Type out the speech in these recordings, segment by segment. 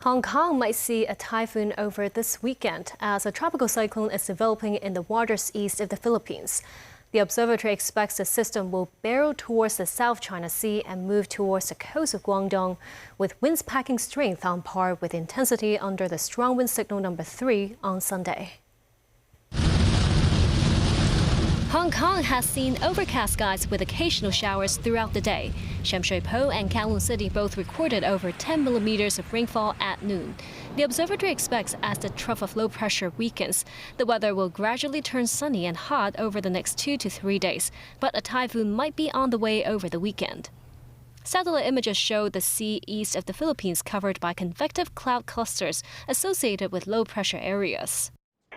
Hong Kong might see a typhoon over this weekend as a tropical cyclone is developing in the waters east of the Philippines. The observatory expects the system will barrel towards the South China Sea and move towards the coast of Guangdong, with winds packing strength on par with intensity under the strong wind signal number 3 on Sunday. Hong Kong has seen overcast skies with occasional showers throughout the day. Sham Shui Po and Kowloon City both recorded over 10 millimeters of rainfall at noon. The observatory expects as the trough of low pressure weakens, the weather will gradually turn sunny and hot over the next 2 to 3 days, but a typhoon might be on the way over the weekend. Satellite images show the sea east of the Philippines covered by convective cloud clusters associated with low pressure areas.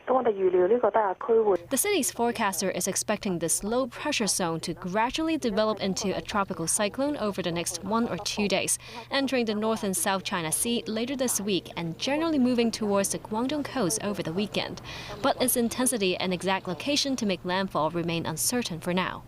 The city's forecaster is expecting this low pressure zone to gradually develop into a tropical cyclone over the next 1 or 2 days, entering the North and South China Sea later this week and generally moving towards the Guangdong coast over the weekend. But its intensity and exact location to make landfall remain uncertain for now.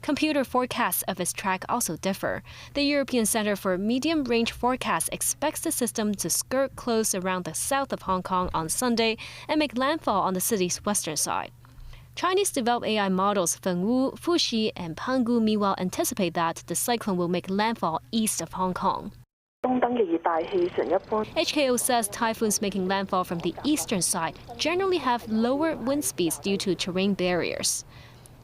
Computer forecasts of its track also differ. The European Center for Medium-Range Forecasts expects the system to skirt close around the south of Hong Kong on Sunday and make landfall on the city's western side. Chinese-developed AI models Fengwu, Fuxi, and Pangu meanwhile anticipate that the cyclone will make landfall east of Hong Kong. HKO says typhoons making landfall from the eastern side generally have lower wind speeds due to terrain barriers.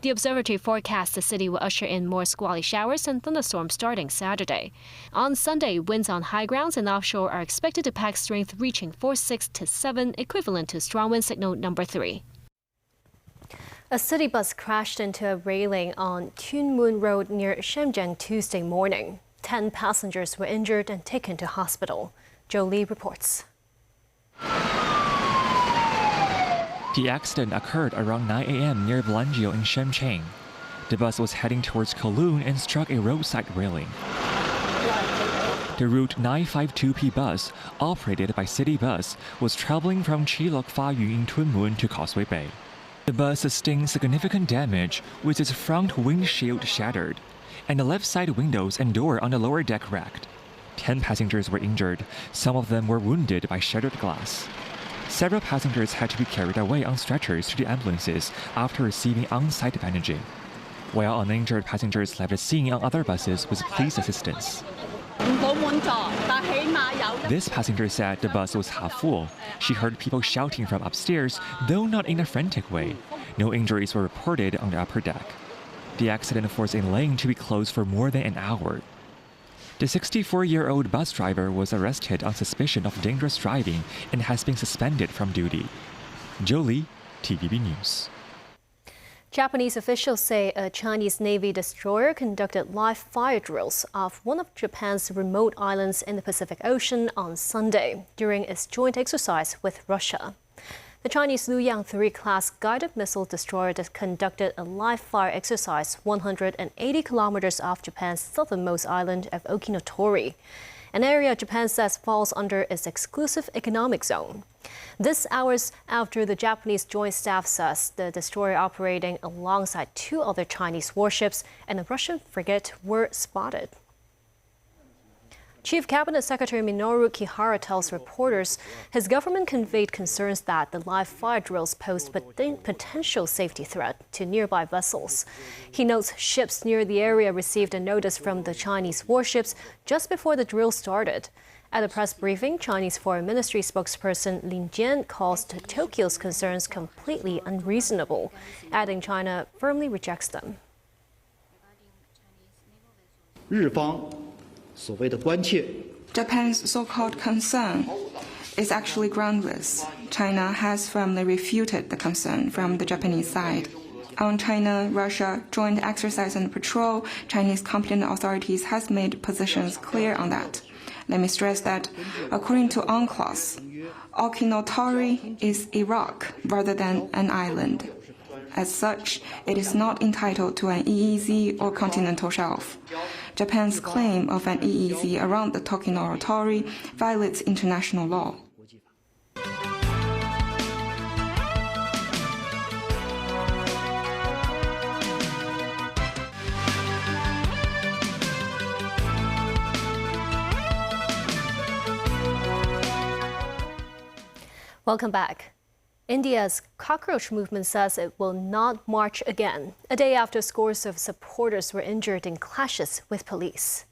The observatory forecasts the city will usher in more squally showers and thunderstorms starting Saturday. On Sunday, winds on high grounds and offshore are expected to pack strength reaching force 6 to 7, equivalent to strong wind signal number 3. A city bus crashed into a railing on Tuen Mun Road near Shenzhen Tuesday morning. 10 passengers were injured and taken to hospital. JUL reports. The accident occurred around 9 a.m. near Blanjiu in Shenzhen. The bus was heading towards Kowloon and struck a roadside railing. The Route 952P bus, operated by City Bus, was traveling from Chilok Fayun in Tuen Mun to Causeway Bay. The bus sustained significant damage with its front windshield shattered, and the left side windows and door on the lower deck wrecked. 10 passengers were injured, some of them were wounded by shattered glass. Several passengers had to be carried away on stretchers to the ambulances after receiving on-site bandaging, while uninjured passengers left the scene on other buses with police assistance. This passenger said the bus was half full. She heard people shouting from upstairs, though not in a frantic way. No injuries were reported on the upper deck. The accident forced a lane to be closed for more than an hour. The 64-year-old bus driver was arrested on suspicion of dangerous driving and has been suspended from duty. JUL, TVB News. Japanese officials say a Chinese Navy destroyer conducted live fire drills off one of Japan's remote islands in the Pacific Ocean on Sunday during its joint exercise with Russia. The Chinese Luoyang 3-class guided missile destroyer conducted a live fire exercise 180 kilometers off Japan's southernmost island of Okinotori, an area Japan says falls under its exclusive economic zone. This hours after the Japanese Joint Staff says the destroyer operating alongside 2 other Chinese warships and a Russian frigate were spotted. Chief Cabinet Secretary Minoru Kihara tells reporters his government conveyed concerns that the live fire drills posed potential safety threat to nearby vessels. He notes ships near the area received a notice from the Chinese warships just before the drill started. At a press briefing, Chinese Foreign Ministry spokesperson Lin Jian calls Tokyo's concerns completely unreasonable, adding China firmly rejects them. Japan's so-called concern is actually groundless. China has firmly refuted the concern from the Japanese side. On China-Russia joint exercise and patrol, Chinese competent authorities has made positions clear on that. Let me stress that, according to UNCLOS, Okinotori is Iraq rather than an island. As such, it is not entitled to an EEZ or continental shelf. Japan's claim of an EEZ around the Tokino Oratory violates international law. Welcome back. India's cockroach movement says it will not march again, a day after scores of supporters were injured in clashes with police.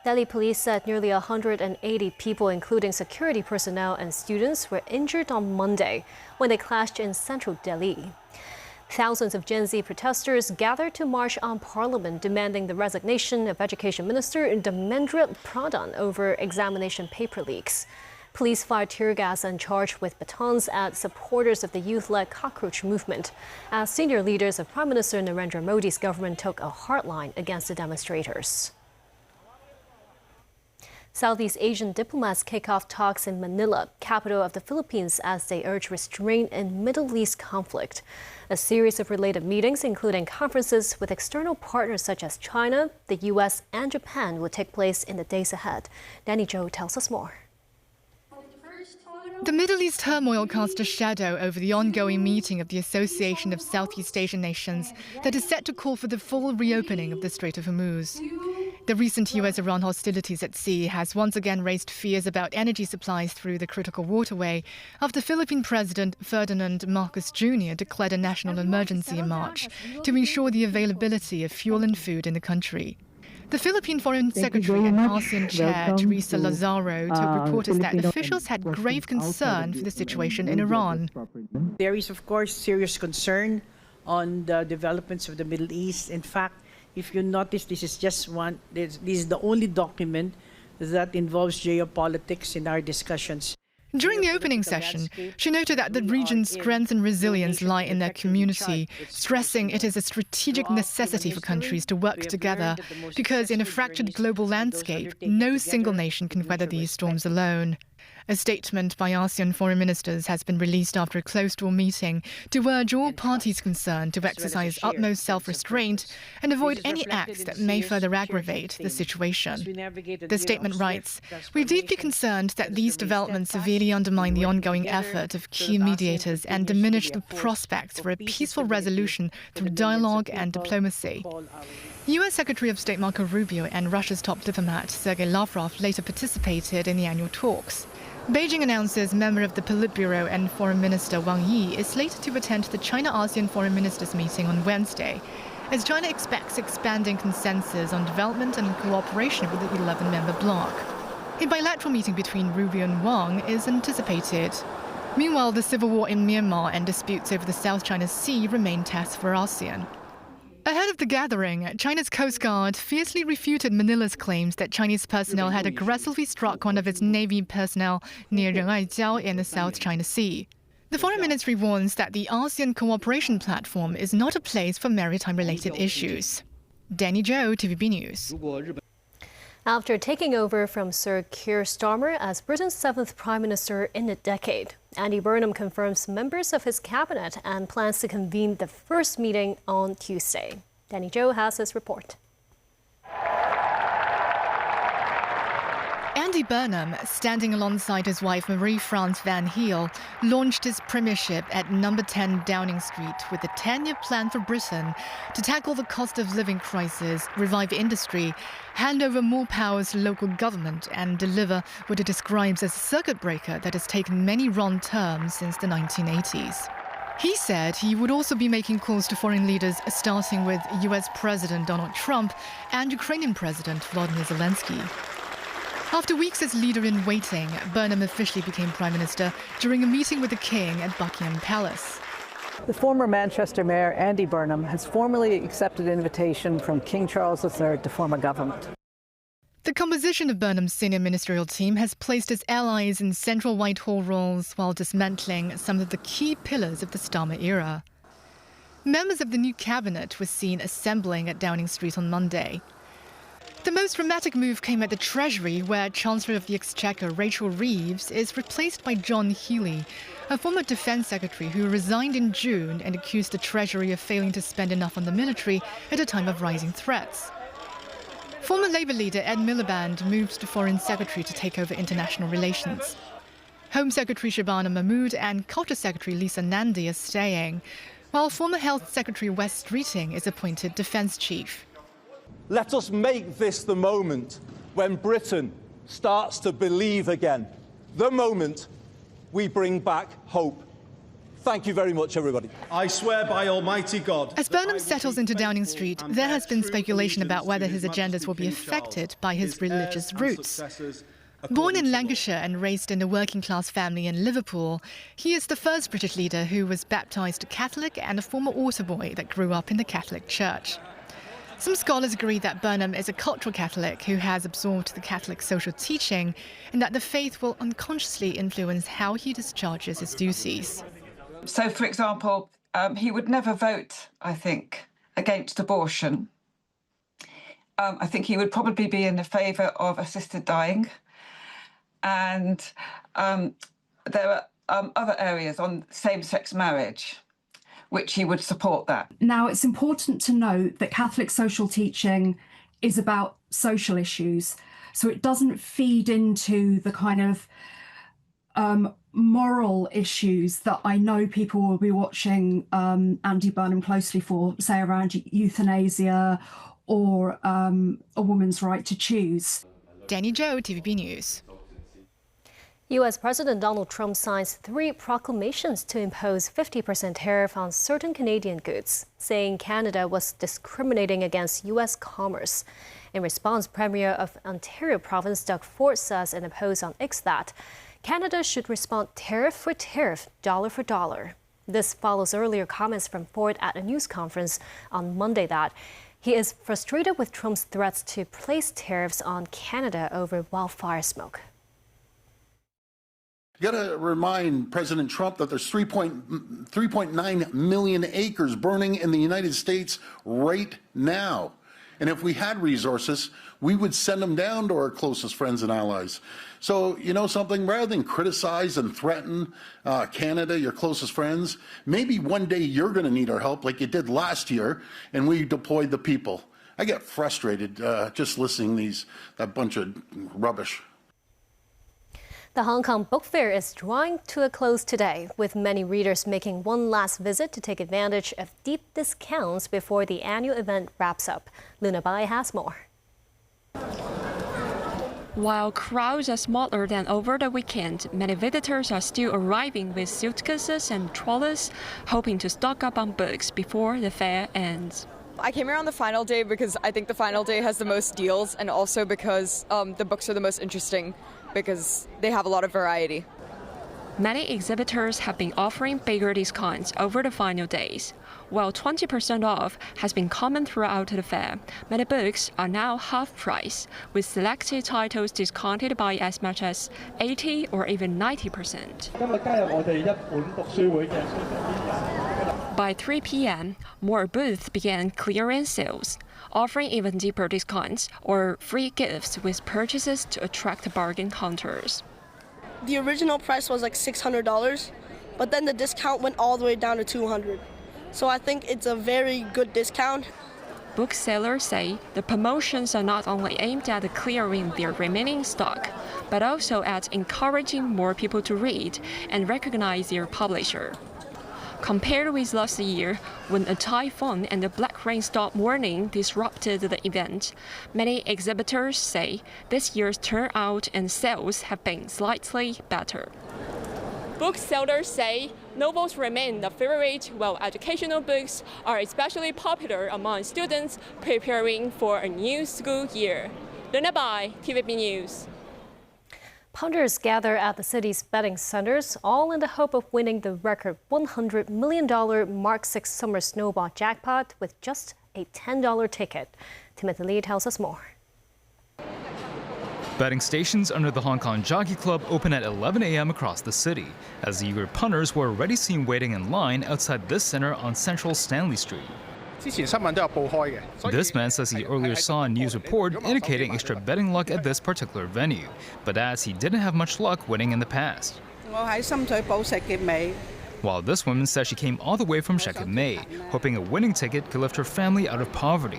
Delhi police said nearly 180 people, including security personnel and students, were injured on Monday when they clashed in central Delhi. Thousands of Gen Z protesters gathered to march on Parliament, demanding the resignation of Education Minister Dharmendra Pradhan over examination paper leaks. Police fired tear gas and charged with batons at supporters of the youth-led cockroach movement, as senior leaders of Prime Minister Narendra Modi's government took a hard line against the demonstrators. Southeast Asian diplomats kick off talks in Manila, capital of the Philippines, as they urge restraint in Middle East conflict. A series of related meetings, including conferences with external partners such as China, the U.S., and Japan, will take place in the days ahead. Danny Zhou tells us more. The Middle East turmoil cast a shadow over the ongoing meeting of the Association of Southeast Asian Nations that is set to call for the full reopening of the Strait of Hormuz. The recent US-Iran hostilities at sea has once again raised fears about energy supplies through the critical waterway after Philippine President Ferdinand Marcos Jr. declared a national emergency in March to ensure the availability of fuel and food in the country. The Philippine Foreign Secretary and ASEAN Chair Teresa Lazaro told reporters that officials had grave concern for the situation in Iran. There is, of course, serious concern on the developments of the Middle East. In fact, if you notice, this is the only document that involves geopolitics in our discussions. During the opening session, she noted that the region's strength and resilience lie in their community, stressing it is a strategic necessity for countries to work together, because in a fractured global landscape, no single nation can weather these storms alone. A statement by ASEAN foreign ministers has been released after a closed-door meeting to urge all parties concerned to exercise utmost self-restraint and avoid any acts that may further aggravate the situation. The statement writes, "We're deeply concerned that these developments severely undermine the ongoing effort of key mediators and diminish the prospects for a peaceful resolution through dialogue and diplomacy." U.S. Secretary of State Marco Rubio and Russia's top diplomat Sergei Lavrov later participated in the annual talks. Beijing announces member of the Politburo and Foreign Minister Wang Yi is slated to attend the China-ASEAN Foreign Ministers meeting on Wednesday, as China expects expanding consensus on development and cooperation with the 11-member bloc. A bilateral meeting between Rubio and Wang is anticipated. Meanwhile, the civil war in Myanmar and disputes over the South China Sea remain tests for ASEAN. Ahead of the gathering, China's Coast Guard fiercely refuted Manila's claims that Chinese personnel had aggressively struck one of its Navy personnel near Renaijiao in the South China Sea. The Foreign Ministry warns that the ASEAN Cooperation Platform is not a place for maritime-related issues. Danny Zhou, TVB News. After taking over from Sir Keir Starmer as Britain's 7th Prime Minister in a decade, Andy Burnham confirms members of his cabinet and plans to convene the first meeting on Tuesday. Danny Zhou has his report. Andy Burnham, standing alongside his wife Marie-France Van Heel, launched his premiership at number 10 Downing Street with a 10-year plan for Britain to tackle the cost of living crisis, revive industry, hand over more powers to local government and deliver what it describes as a circuit breaker that has taken many wrong turns since the 1980s. He said he would also be making calls to foreign leaders, starting with US President Donald Trump and Ukrainian President Volodymyr Zelensky. After weeks as leader-in-waiting, Burnham officially became Prime Minister during a meeting with the King at Buckingham Palace. The former Manchester Mayor Andy Burnham has formally accepted an invitation from King Charles III to form a government. The composition of Burnham's senior ministerial team has placed his allies in central Whitehall roles while dismantling some of the key pillars of the Starmer era. Members of the new cabinet were seen assembling at Downing Street on Monday. The most dramatic move came at the Treasury, where Chancellor of the Exchequer Rachel Reeves is replaced by John Healey, a former Defence Secretary who resigned in June and accused the Treasury of failing to spend enough on the military at a time of rising threats. Former Labour leader Ed Miliband moved to Foreign Secretary to take over international relations. Home Secretary Shabana Mahmood and Culture Secretary Lisa Nandy are staying, while former Health Secretary Wes Streeting is appointed Defence Chief. Let us make this the moment when Britain starts to believe again, the moment we bring back hope. Thank you very much, everybody. I swear by Almighty God. As Burnham settles into Downing Street, there has been speculation about whether his agendas will be affected by his religious roots. Born in Lancashire and raised in a working-class family in Liverpool, he is the first British leader who was baptised Catholic and a former altar boy that grew up in the Catholic Church. Some scholars agree that Burnham is a cultural Catholic who has absorbed the Catholic social teaching and that the faith will unconsciously influence how he discharges his duties. So, for example, he would never vote, I think, against abortion. I think he would probably be in favour of assisted dying. And there are other areas on same-sex marriage which he would support that. Now, it's important to note that Catholic social teaching is about social issues, so it doesn't feed into the kind of moral issues that I know people will be watching Andy Burnham closely for, say around euthanasia or a woman's right to choose. Danny Zhou, TVB News. U.S. President Donald Trump signs 3 proclamations to impose 50% tariff on certain Canadian goods, saying Canada was discriminating against U.S. commerce. In response, Premier of Ontario Province Doug Ford says in a post on X that Canada should respond tariff for tariff, dollar for dollar. This follows earlier comments from Ford at a news conference on Monday that he is frustrated with Trump's threats to place tariffs on Canada over wildfire smoke. You got to remind President Trump that there's 3.9 million acres burning in the United States right now. And if we had resources, we would send them down to our closest friends and allies. So, you know something, rather than criticize and threaten Canada, your closest friends, maybe one day you're going to need our help like you did last year, and we deployed the people. I get frustrated just listening to that bunch of rubbish. The Hong Kong Book Fair is drawing to a close today, with many readers making one last visit to take advantage of deep discounts before the annual event wraps up. Luna Bai has more. While crowds are smaller than over the weekend, many visitors are still arriving with suitcases and strollers, hoping to stock up on books before the fair ends. I came here on the final day because I think the final day has the most deals, and also because the books are the most interesting because they have a lot of variety. Many exhibitors have been offering bigger discounts over the final days. While 20% off has been common throughout the fair, many books are now half price, with selected titles discounted by as much as 80 or even 90%. By 3 p.m., more booths began clearance sales, offering even deeper discounts or free gifts with purchases to attract bargain hunters. The original price was like $600, but then the discount went all the way down to $200. So I think it's a very good discount. Booksellers say the promotions are not only aimed at clearing their remaining stock, but also at encouraging more people to read and recognize their publisher. Compared with last year, when a typhoon and a black rainstorm warning disrupted the event, many exhibitors say this year's turnout and sales have been slightly better. Booksellers say novels remain the favorite, while educational books are especially popular among students preparing for a new school year. Luna Bai, TVB News. Punters gather at the city's betting centers, all in the hope of winning the record $100 million Mark 6 Summer Snowball jackpot with just a $10 ticket. Timothy Lee tells us more. Betting stations under the Hong Kong Jockey Club open at 11 a.m. across the city, as the eager punters were already seen waiting in line outside this center on Central Stanley Street. This man says he earlier saw a news report indicating extra betting luck at this particular venue, but adds he didn't have much luck winning in the past. While this woman says she came all the way from Shek Kip Mei, hoping a winning ticket could lift her family out of poverty.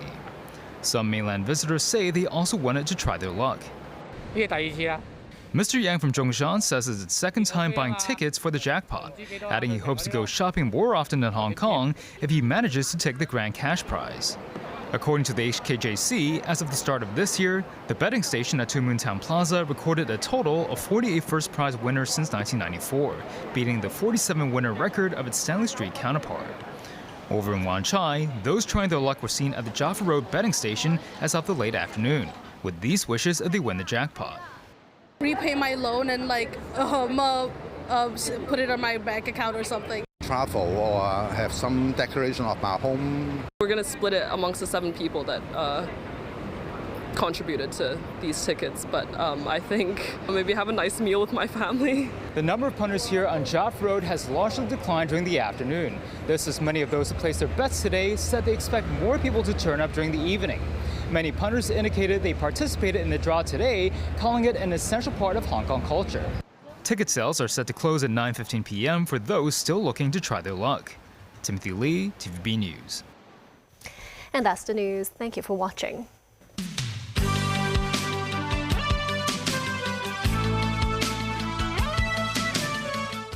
Some mainland visitors say they also wanted to try their luck. Mr. Yang from Zhongshan says it's his second time buying tickets for the jackpot, adding he hopes to go shopping more often in Hong Kong if he manages to take the grand cash prize. According to the HKJC, as of the start of this year, the betting station at Tuen Mun Town Plaza recorded a total of 48 first prize winners since 1994, beating the 47-winner record of its Stanley Street counterpart. Over in Wan Chai, those trying their luck were seen at the Jaffa Road betting station as of the late afternoon, with these wishes if they win the jackpot. Repay my loan and put it on my bank account or something. Travel or have some decoration of my home. We're going to split it amongst the 7 people that contributed to these tickets, but I think maybe have a nice meal with my family. The number of punters here on Jaffa Road has largely declined during the afternoon. This as many of those who placed their bets today said they expect more people to turn up during the evening. Many punters indicated they participated in the draw today, calling it an essential part of Hong Kong culture. Ticket sales are set to close at 9:15 p.m. for those still looking to try their luck. Timothy Lee, TVB News. And that's the news. Thank you for watching.